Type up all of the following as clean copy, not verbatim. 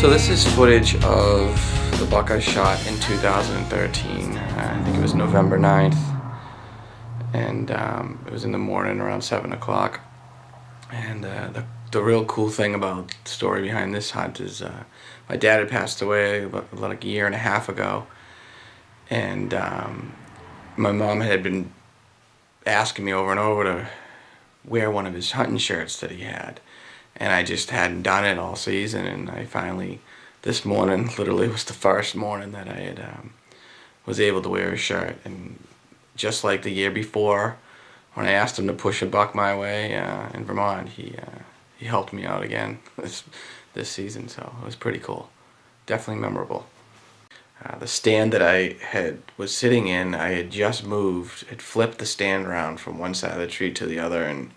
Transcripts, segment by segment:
So this is footage of the buck I shot in 2013. I think it was November 9th, and it was in the morning around 7 o'clock. And the real cool thing about the story behind this hunt is my dad had passed away about like a year and a half ago, and my mom had been asking me over and over to wear one of his hunting shirts that he had, and I just hadn't done it all season. And I finally, this morning, literally was the first morning that I had was able to wear his shirt. And just like the year before, when I asked him to push a buck my way in Vermont, he helped me out again this season. So it was pretty cool, definitely memorable. The stand that I was sitting in, I had just moved, had flipped the stand around from one side of the tree to the other and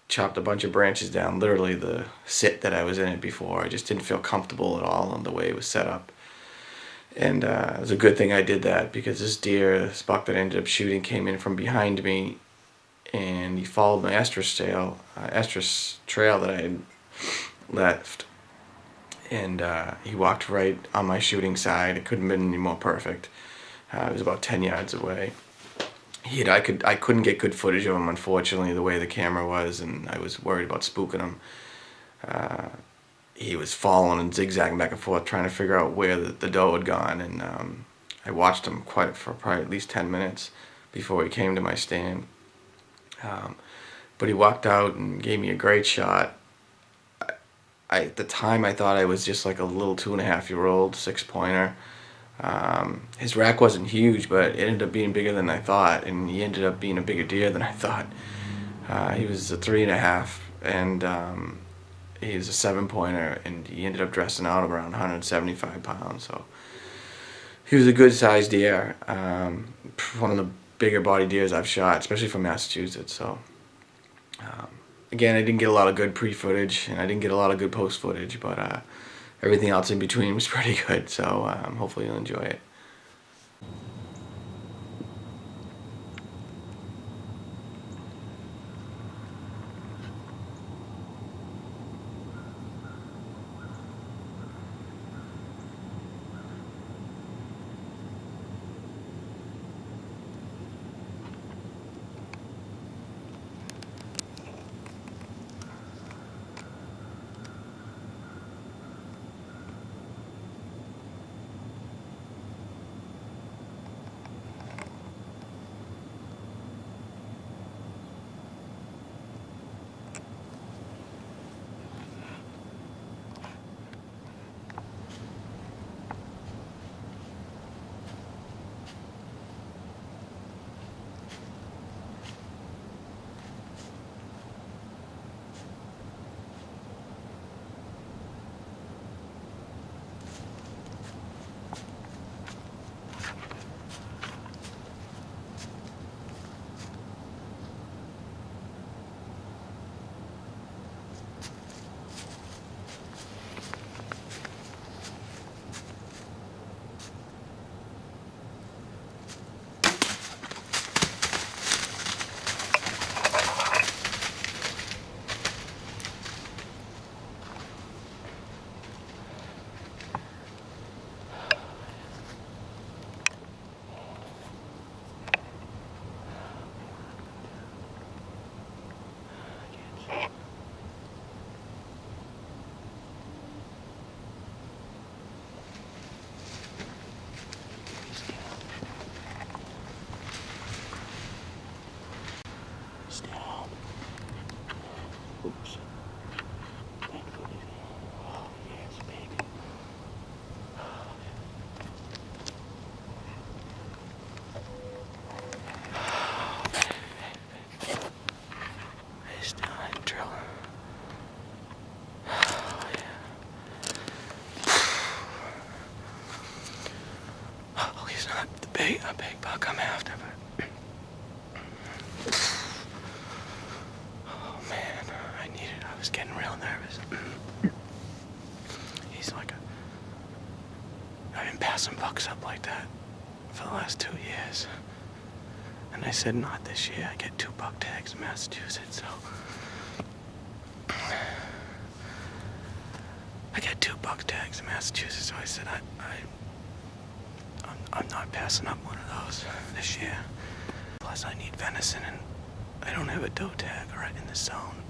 chopped a bunch of branches down, literally the sit that I was in it before. I just didn't feel comfortable at all on the way it was set up. And it was a good thing I did that, because this deer, this buck that I ended up shooting, came in from behind me, and he followed my estrus trail that I had left. And he walked right on my shooting side. It couldn't have been any more perfect. It was about 10 yards away. I couldn't get good footage of him, unfortunately, the way the camera was, and I was worried about spooking him. He was following and zigzagging back and forth, trying to figure out where the doe had gone. And I watched him for probably at least 10 minutes before he came to my stand. But he walked out and gave me a great shot. At the time, I thought I was just like a little 2.5-year-old 6-pointer. His rack wasn't huge, but it ended up being bigger than I thought, and he ended up being a bigger deer than I thought. He was a 3.5, and he was a 7-pointer, and he ended up dressing out around 175 pounds. So he was a good-sized deer, one of the bigger body deers I've shot, especially from Massachusetts. So. Again, I didn't get a lot of good pre-footage, and I didn't get a lot of good post-footage, but everything else in between was pretty good, so hopefully you'll enjoy it. Oops. Thankfully. Oh, yes, baby. He's still in drill. Oh, yeah. Oh, he's not a big buck I'm after, but. I was getting real nervous. He's like I've been passing bucks up like that for the last 2 years. And I said, not this year. I get 2 buck tags in Massachusetts, so. I got 2 buck tags in Massachusetts, so I said I'm not passing up one of those this year. Plus I need venison and I don't have a doe tag right in the zone.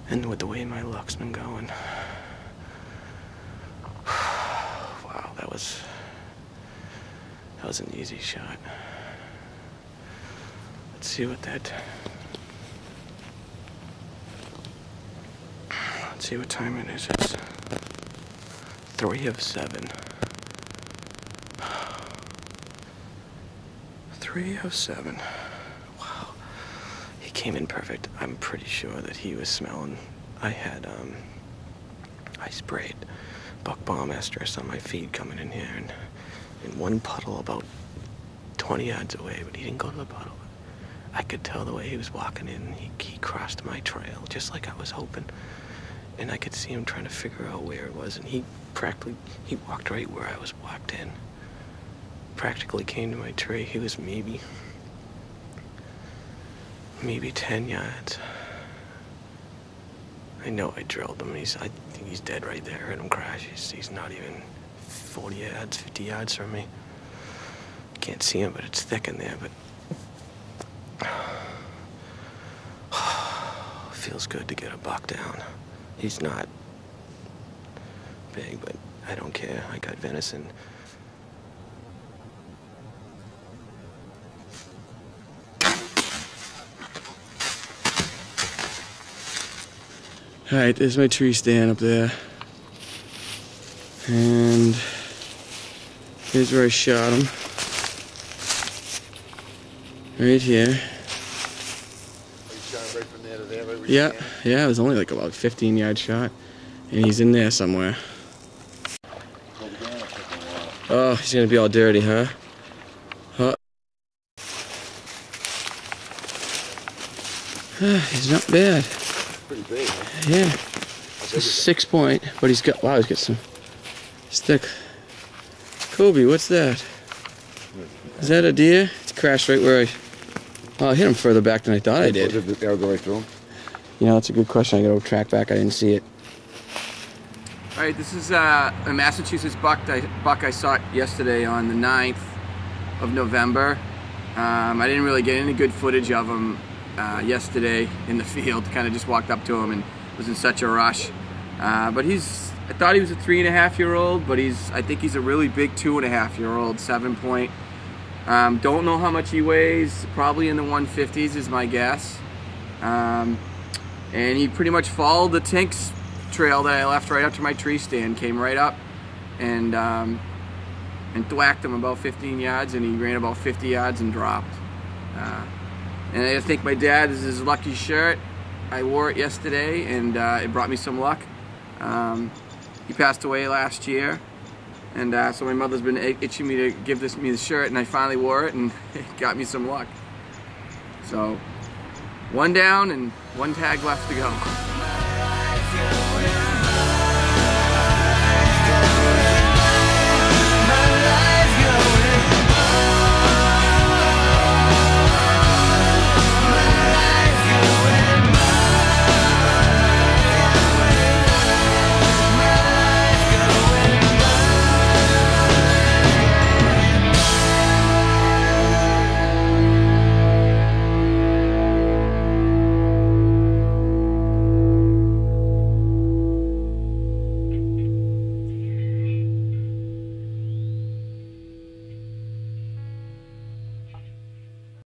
And with the way my luck's been going, wow, that was an easy shot. Let's see what time it is. It's 3 of 7. 3 of 7. Wow. He came in perfect. I'm pretty sure that he was smelling. I sprayed buck bomb estrus on my feed coming in here, and in one puddle about 20 yards away, but he didn't go to the puddle. I could tell the way he was walking in. He crossed my trail just like I was hoping. And I could see him trying to figure out where it was, and he walked right where I was walked in. Practically came to my tree. He was maybe 10 yards. I know I drilled him. I think he's dead right there. I heard him crash. He's not even 40 yards, 50 yards from me. Can't see him, but it's thick in there. But feels good to get a buck down. He's not big, but I don't care. I got venison. All right, there's my tree stand up there. And here's where I shot him. Right here. Right from there to there, right yeah, it was only like about a 15-yard shot. And he's in there somewhere. Oh, he's gonna be all dirty, huh? He's not bad. Pretty big, huh? Yeah. It's a 6 point, but he's got some stick. Kobe, what's that? Is that a deer? It's crashed right where I hit him further back than I thought I did. Did the arrow go right through him? You know, that's a good question. I gotta track back. I didn't see it. All right, this is a Massachusetts buck I shot yesterday on the 9th of November. I didn't really get any good footage of him yesterday in the field. Kind of just walked up to him and was in such a rush. But I thought he was a 3.5-year-old, but I think he's a really big 2.5-year-old, 7 point. Don't know how much he weighs, probably in the 150s is my guess. And he pretty much followed the Tinks trail that I left right up to my tree stand, came right up and thwacked him about 15 yards, and he ran about 50 yards and dropped. And I think my dad is his lucky shirt. I wore it yesterday, and it brought me some luck. He passed away last year, and so my mother's been itching me to give me the shirt, and I finally wore it, and it got me some luck. So, 1 down and 1 tag left to go.